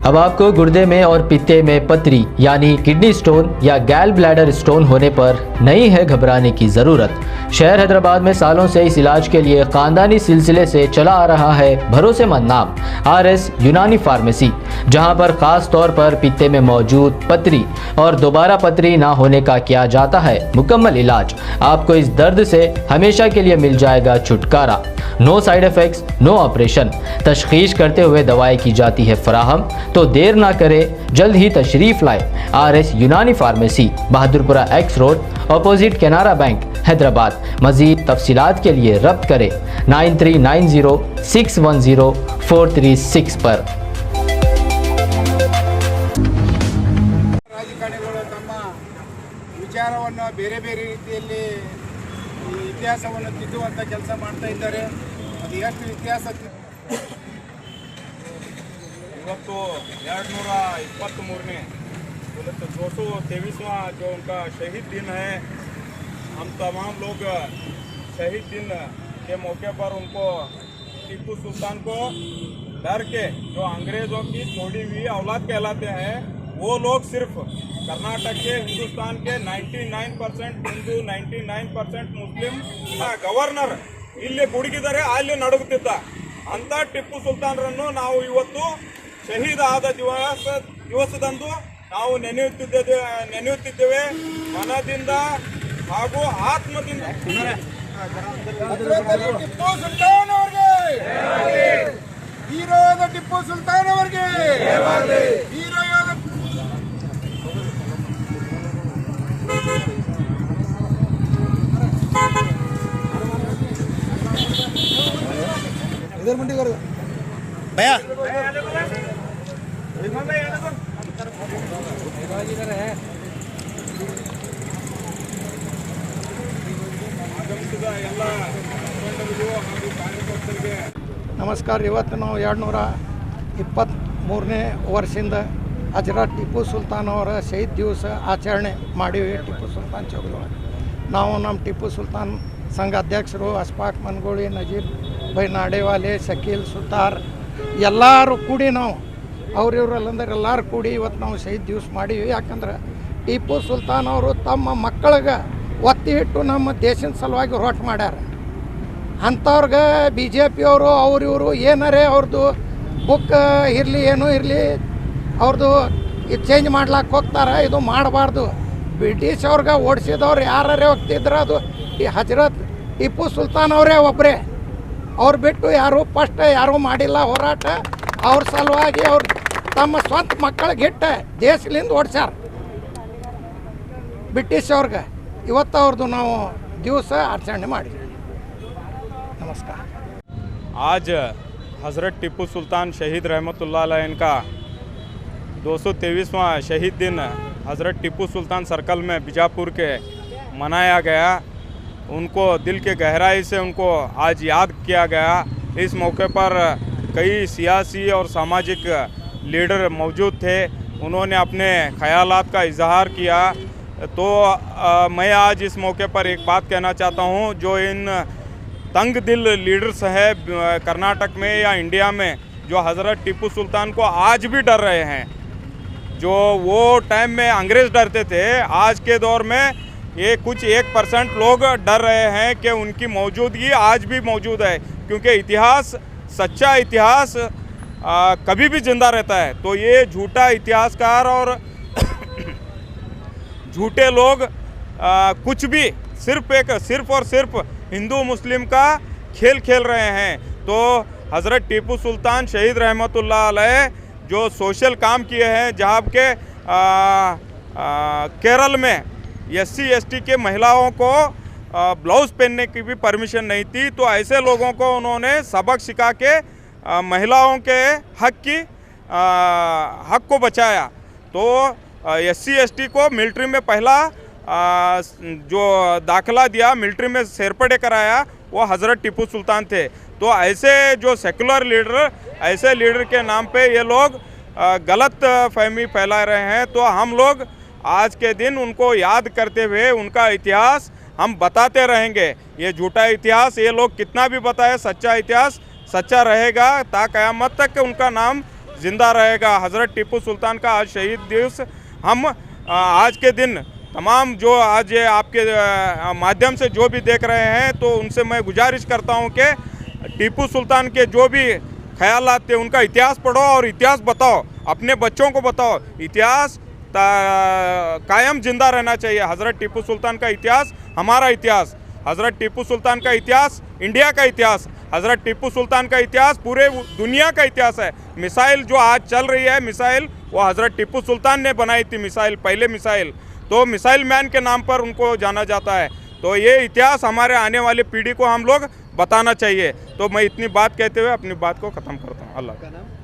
अब आपको गुर्दे में और पित्ते में पथरी यानी किडनी स्टोन या गैल ब्लैडर स्टोन होने पर नहीं है घबराने की ज़रूरत। शहर हैदराबाद में सालों से इस इलाज के लिए खानदानी सिलसिले से चला आ रहा है भरोसेमंद नाम RS यूनानी फार्मेसी, जहां पर खास तौर पर पित्ते में मौजूद पथरी और दोबारा पथरी ना होने का किया जाता है मुकम्मल इलाज। आपको इस दर्द से हमेशा के लिए मिल जाएगा छुटकारा। No side effects, no operation. तशखीस करते हुए दवाएं की जाती है फराहम। तो देर ना करें, जल्द ही तशरीफ लाए RS यूनानी pharmacy, Bahadurpura X road, opposite Canara bank, Hyderabad. मज़ीद तफसीलात के लिए रब्त करें 9390610436 पर। ರಾಜಕಾರಣಿಗಳು ತಮ್ಮ ವಿಚಾರವನ್ನು ಬೇರೆ ಬೇರೆ ರೀತಿಯಲ್ಲಿ ಈ ಇತಿಹಾಸವನ್ನು ತಿದ್ದುವಂಥ ಕೆಲಸ ಮಾಡ್ತಾ ಇದ್ದಾರೆ। ಅದು ಎಷ್ಟು ಇತಿಹಾಸ ಇವತ್ತು 223ನೇ 223वां जो उनका शहीद दिन है, हम तमाम लोग शहीद दिन के मौके पर उनको टीपू सुल्तान को डर के जो अंग्रेज़ों की छोड़ी हुई औलाद कहलाते हैं, वो लोग सिर्फ कर्नाटक के हिंदुस्तान के 99% हिंदू 99% मुस्लिम गवर्नर ಇಲ್ಲಿ ಗುಡುಗಿದರೆ ಅಲ್ಲಿ ನಡುಗುತ್ತಿದ್ದ ಅಂತ ಟಿಪ್ಪು ಸುಲ್ತಾನರನ್ನು ನಾವು ಇವತ್ತು ಶಹೀದ್ ಆದ ದಿವಸದಂದು ನಾವು ನೆನೆಯುತ್ತಿದ್ದೇವೆ ಮನದಿಂದ ಹಾಗೂ ಆತ್ಮದಿಂದ। ಟಿಪ್ಪು ಸುಲ್ತಾನ್ ಅವರಿಗೆ ವೀರಯೋಧ ಟಿಪ್ಪು ಸುಲ್ತಾನ್ ಅವರಿಗೆ ವೀರಯೋಧ इधर मंडी कर भैया ನಮಸ್ಕಾರ। ಇವತ್ತು ನಾವು 223ನೇ ವರ್ಷದಿಂದ ಹಜರತ್ ಟಿಪ್ಪು ಸುಲ್ತಾನ್ ಅವರ ಶಹೀದ್ ದಿವಸ ಆಚರಣೆ ಮಾಡೀವಿ ಟಿಪ್ಪು ಸುಲ್ತಾನ್ ಚೌಕದೊಳಗೆ। ನಾವು ನಮ್ಮ ಟಿಪ್ಪು ಸುಲ್ತಾನ್ ಸಂಘ ಅಧ್ಯಕ್ಷರು ಅಸ್ಫಾಕ್ ಮನ್ಗೋಳಿ, ನಜೀರ್ ಭೈ ನಾಡೇವಾಲೆ, ಶಕೀಲ್ ಸುತಾರ್ ಎಲ್ಲರೂ ಕೂಡಿ ನಾವು ಅವ್ರಿವ್ರಲ್ಲಂದ್ರೆ ಎಲ್ಲರೂ ಕೂಡಿ ಇವತ್ತು ನಾವು ಶಹೀದ್ ದಿವಸ ಮಾಡೀವಿ। ಯಾಕಂದ್ರೆ ಟಿಪ್ಪು ಸುಲ್ತಾನ್ ಅವರು ತಮ್ಮ ಮಕ್ಕಳಿಗೆ ಒತ್ತಿ ಇಟ್ಟು ನಮ್ಮ ದೇಶದ ಸಲುವಾಗಿ ಹೋರಾಟ ಮಾಡ್ಯಾರ। ಅಂಥವ್ರಿಗೆ BJP ಅವರು ಇವರು ಏನಾರೇ ಅವ್ರದ್ದು ಬುಕ್ ಇರಲಿ ಏನೂ ಇರಲಿ ಅವ್ರದ್ದು ಇದು ಚೇಂಜ್ ಮಾಡ್ಲಾಕ್ಕೆ ಹೋಗ್ತಾರೆ, ಇದು ಮಾಡಬಾರ್ದು। ಬ್ರಿಟಿಷ್ ಅವ್ರಿಗೆ ಓಡಿಸಿದವ್ರು ಯಾರೇ ಹೋಗ್ತಿದ್ರು ಅದು ಈ ಹಜರತ್ ಟಿಪ್ಪು ಸುಲ್ತಾನ್ ಅವರೇ ಒಬ್ಬರೇ, ಅವ್ರು ಬಿಟ್ಟು ಯಾರೂ ಫಸ್ಟ್ ಯಾರೂ ಮಾಡಿಲ್ಲ ಹೋರಾಟ। ಅವ್ರ ಸಲುವಾಗಿ ಅವ್ರು ತಮ್ಮ ಸ್ವಂತ ಮಕ್ಕಳಿಗೆ ಹಿಟ್ಟು ದೇಶದಿಂದ ಓಡಿಸ್ಯಾರ ಬ್ರಿಟಿಷ್ ಅವ್ರಿಗೆ। ಇವತ್ತು ಅವ್ರದ್ದು ನಾವು ದಿವಸ ಆಚರಣೆ ಮಾಡಿದ್ವಿ। नमस्कार। आज हज़रत टिप्पू सुल्तान शहीद रहमतुल्लाह अलैह इनका 223वां शहीद दिन हज़रत टिप्पू सुल्तान सर्कल में बीजापुर के मनाया गया। उनको दिल के गहराई से उनको आज याद किया गया। इस मौके पर कई सियासी और सामाजिक लीडर मौजूद थे, उन्होंने अपने ख़यालात का इजहार किया। तो मैं आज इस मौके पर एक बात कहना चाहता हूँ, जो इन तंग दिल लीडर्स है कर्नाटक में या इंडिया में, जो हज़रत टिप्पू सुल्तान को आज भी डर रहे हैं, जो वो टाइम में अंग्रेज़ डरते थे, आज के दौर में ये कुछ 1% लोग डर रहे हैं कि उनकी मौजूदगी आज भी मौजूद है, क्योंकि इतिहास, सच्चा इतिहास कभी भी ज़िंदा रहता है। तो ये झूठा इतिहासकार और झूठे लोग कुछ भी सिर्फ और सिर्फ हिंदू मुस्लिम का खेल खेल रहे हैं। तो हज़रत टिप्पू सुल्तान शहीद रहमतुल्लाह अलैह जो सोशल काम किए हैं, जहाँ के केरल में SC ST के महिलाओं को ब्लाउज़ पहनने की भी परमिशन नहीं थी, तो ऐसे लोगों को उन्होंने सबक सिखा के महिलाओं के हक को बचाया। तो SC ST को मिलिट्री में पहला जो दाखिला दिया, मिलिट्री में सेरपड़े कराया, वो हज़रत टिप्पू सुल्तान थे। तो ऐसे जो सेकुलर लीडर, ऐसे लीडर के नाम पे ये लोग गलत फहमी फैला रहे हैं। तो हम लोग आज के दिन उनको याद करते हुए उनका इतिहास हम बताते रहेंगे। ये झूठा इतिहास ये लोग कितना भी बताए, सच्चा इतिहास सच्चा रहेगा ता क़यामत तक उनका नाम ज़िंदा रहेगा। हज़रत टीपू सुल्तान का आज शहीद दिवस हम आज के दिन तमाम जो आज ये आपके माध्यम से जो भी देख रहे हैं, तो उनसे मैं गुजारिश करता हूं कि टीपू सुल्तान के जो भी ख्यालात थे उनका इतिहास पढ़ो और इतिहास बताओ, अपने बच्चों को बताओ। इतिहास कायम जिंदा रहना चाहिए। हज़रत टीपू सुल्तान का इतिहास हमारा इतिहास, हज़रत टीपू सुल्तान का इतिहास इंडिया का इतिहास, हज़रत टीपू सुल्तान का इतिहास पूरे दुनिया का इतिहास है। मिसाइल जो आज चल रही है, मिसाइल वो हज़रत टीपू सुल्तान ने बनाई थी। मिसाइल पहले मिसाइल तो मिसाइल मैन के नाम पर उनको जाना जाता है। तो ये इतिहास हमारे आने वाली पीढ़ी को हम लोग बताना चाहिए। तो मैं इतनी बात कहते हुए अपनी बात को ख़त्म करता हूँ। अल्लाह।